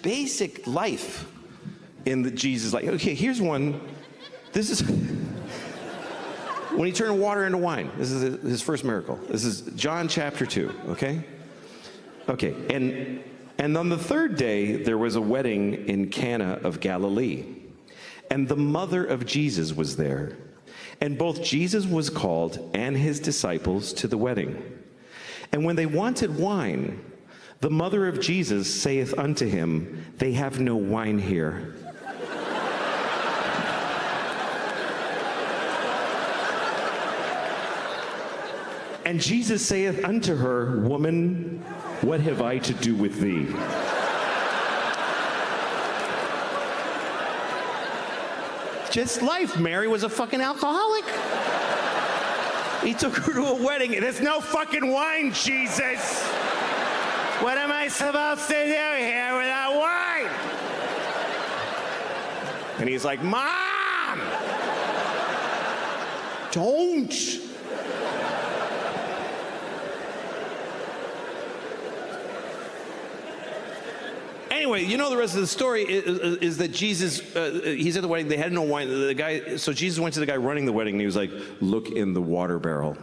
basic life in the Jesus life. Okay, here's one. This is when he turned water into wine. This is his first miracle. This is John chapter 2, okay? Okay, and on the third day, there was a wedding in Cana of Galilee, and the mother of Jesus was there. And both Jesus was called and his disciples to the wedding. And when they wanted wine, the mother of Jesus saith unto him, they have no wine here. And Jesus saith unto her, woman, what have I to do with thee? Just life. Mary was a fucking alcoholic. He took her to a wedding. There's no fucking wine, Jesus. What am I supposed to do here without wine? And he's like, Mom! Don't! Anyway, you know the rest of the story is that Jesus, he's at the wedding, they had no wine. The guy, so Jesus went to the guy running the wedding and he was like, look in the water barrel.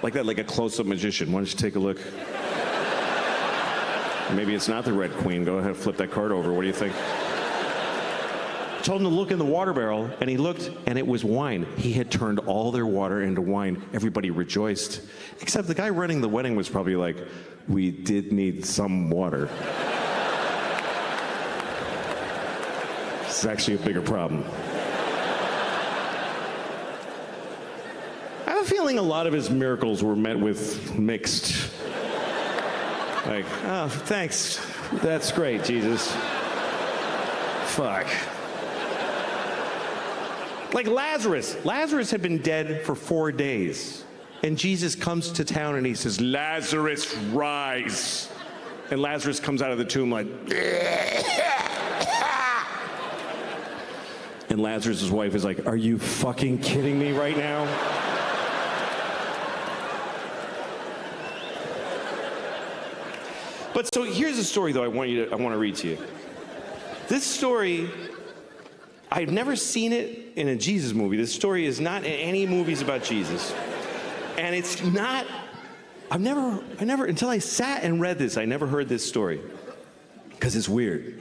Like that, like a close-up magician. Why don't you take a look? Maybe it's not the Red Queen. Go ahead, flip that card over. What do you think? Told him to look in the water barrel, and he looked, and it was wine. He had turned all their water into wine. Everybody rejoiced. Except the guy running the wedding was probably like, we did need some water. It's actually a bigger problem. I have a feeling a lot of his miracles were met with mixed. Like, oh, thanks. That's great, Jesus. Fuck. Like Lazarus. Lazarus had been dead for 4 days. And Jesus comes to town and he says, Lazarus, rise. And Lazarus comes out of the tomb like, and Lazarus' wife is like, are you fucking kidding me right now? But so here's a story though I want to read to you. This story, I've never seen it in a Jesus movie. This story is not in any movies about Jesus. And it's not, I never, until I sat and read this, I never heard this story. Because it's weird.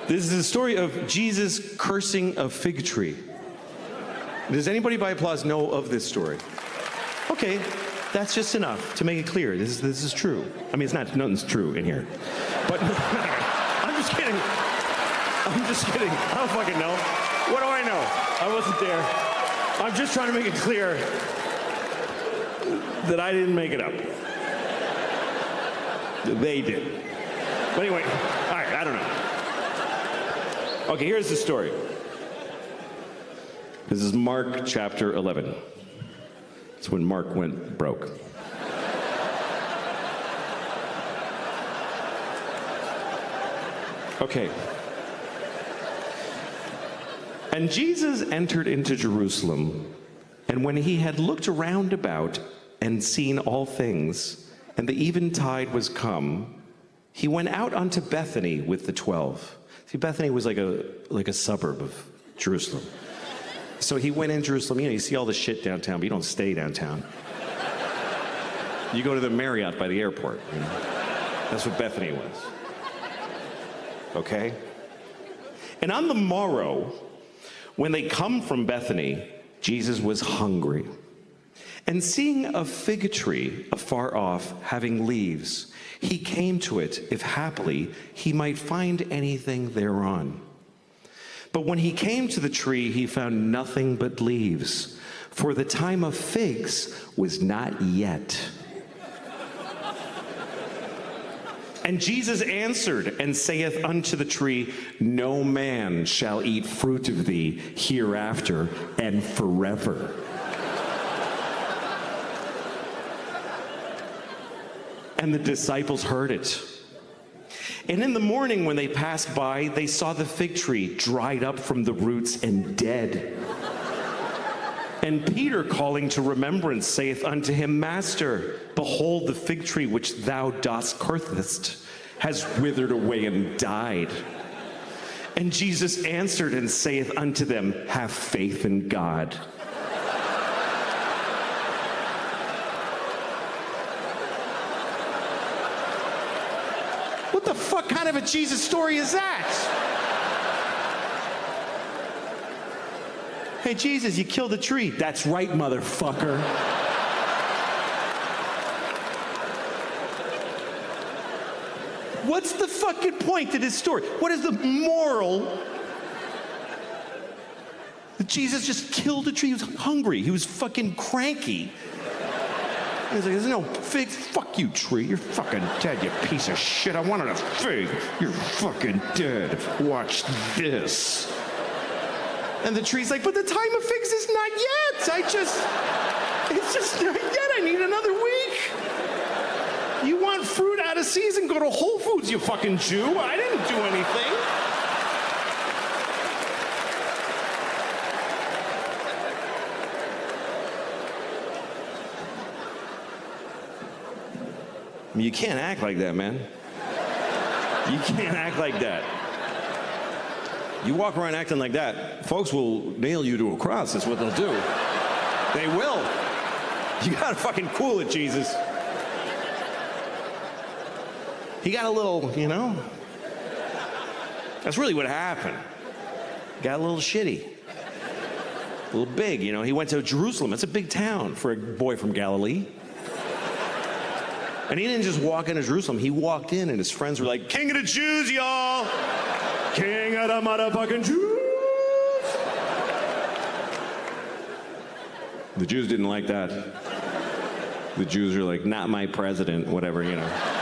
This is the story of Jesus cursing a fig tree. Does anybody by applause know of this story? Okay, that's just enough to make it clear. This is true. I mean, nothing's true in here. But I'm just kidding. I don't fucking know. What do I know? I wasn't there. I'm just trying to make it clear that I didn't make it up. They did. But anyway, all right, I don't know. Okay, here's the story. This is Mark chapter 11. It's when Mark went broke. Okay. And Jesus entered into Jerusalem, and when he had looked around about and seen all things, and the eventide was come, he went out unto Bethany with the 12. See, Bethany was like a suburb of Jerusalem. So he went in Jerusalem. You know, you see all the shit downtown, but you don't stay downtown. You go to the Marriott by the airport. You know? That's what Bethany was. Okay? And on the morrow, when they come from Bethany, Jesus was hungry. And seeing a fig tree afar off, having leaves, he came to it, if haply he might find anything thereon. But when he came to the tree, he found nothing but leaves, for the time of figs was not yet. And Jesus answered and saith unto the tree, no man shall eat fruit of thee hereafter and forever. And the disciples heard it. And in the morning when they passed by, they saw the fig tree dried up from the roots and dead. And Peter, calling to remembrance, saith unto him, Master, behold the fig tree which thou dost cursest has withered away and died. And Jesus answered and saith unto them, have faith in God. What the fuck kind of a Jesus story is that? Hey, Jesus, you killed a tree. That's right, motherfucker. What's the fucking point to this story? What is the moral? That Jesus just killed a tree. He was hungry. He was fucking cranky. He's like, there's no fig. Fuck you, tree. You're fucking dead, you piece of shit. I wanted a fig. You're fucking dead. Watch this. And the tree's like, but the time of figs is not yet. It's just not yet. I need another week. You want fruit out of season? Go to Whole Foods, you fucking Jew. I didn't do anything. I mean, you can't act like that, man. You can't act like that. You walk around acting like that, folks will nail you to a cross. That's what they'll do. They will. You gotta fucking cool it, Jesus. He got a little, you know. That's really what happened. Got a little shitty. A little big, you know. He went to Jerusalem. It's a big town for a boy from Galilee. And he didn't just walk into Jerusalem. He walked in and his friends were like, King of the Jews, y'all. King of the motherfucking Jews. The Jews didn't like that. The Jews are like, not my president, whatever, you know.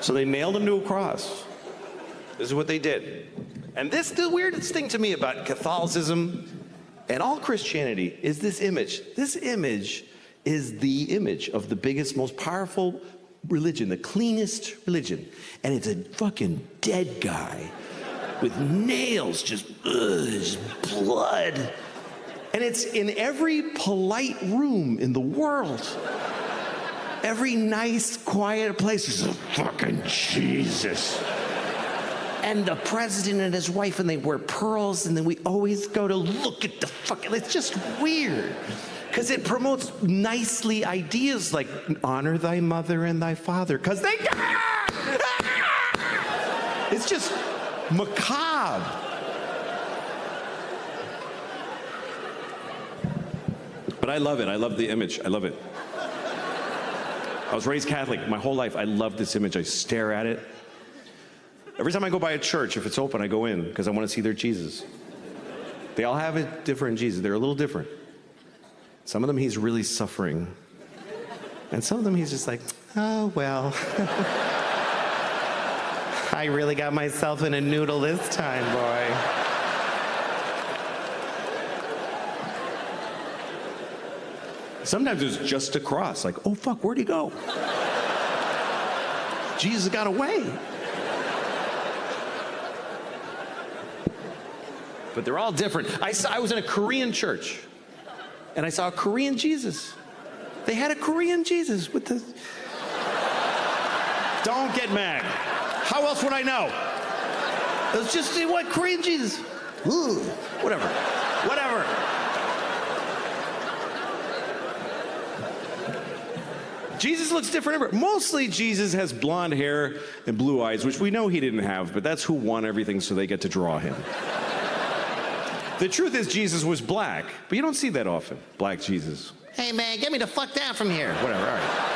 So they nailed him to a cross. This is what they did. And this, the weirdest thing to me about Catholicism and all Christianity is this image. This image is the image of the biggest, most powerful religion, the cleanest religion. And it's a fucking dead guy with nails, just blood. And it's in every polite room in the world. Every nice, quiet place is a fucking Jesus. And the president and his wife, and they wear pearls, and then we always go to look at the fucking, it's just weird. Because it promotes nicely ideas like honor thy mother and thy father. Because they, it's just macabre. But I love it. I love the image. I love it. I was raised Catholic my whole life. I love this image. I stare at it. Every time I go by a church, if it's open, I go in because I want to see their Jesus. They all have a different Jesus. They're a little different. Some of them he's really suffering. And some of them he's just like, oh, well. I really got myself in a noodle this time, boy. Sometimes it's just a cross, like, oh, fuck, where'd he go? Jesus got away. But they're all different. I was in a Korean church, and I saw a Korean Jesus. They had a Korean Jesus with the... Don't get mad. How else would I know? It was just, what, Korean Jesus? Ooh, whatever. Whatever. Jesus looks different everywhere. Mostly Jesus has blonde hair and blue eyes, which we know he didn't have, but that's who won everything, so they get to draw him. The truth is Jesus was black, but you don't see that often. Black Jesus. Hey man, get me the fuck down from here. Whatever, all right.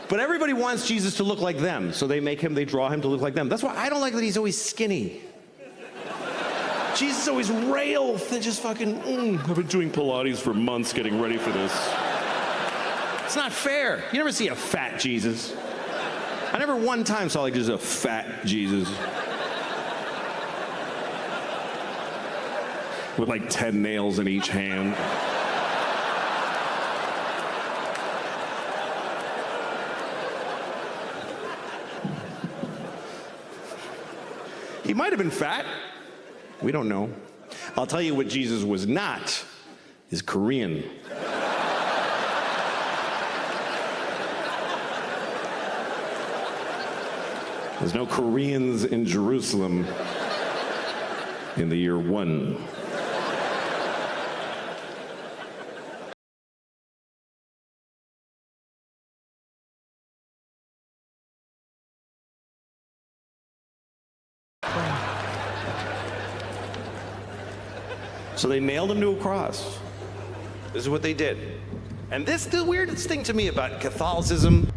But everybody wants Jesus to look like them, so they draw him to look like them. That's why I don't like that he's always skinny. Jesus is always rail, just fucking, I've been doing Pilates for months getting ready for this. It's not fair. You never see a fat Jesus. I never one time saw like just a fat Jesus. With like 10 nails in each hand. He might have been fat. We don't know. I'll tell you what Jesus was not, is Korean. There's no Koreans in Jerusalem in the year 1. So they nailed him to a cross. This is what they did. And this, the weirdest thing to me about Catholicism,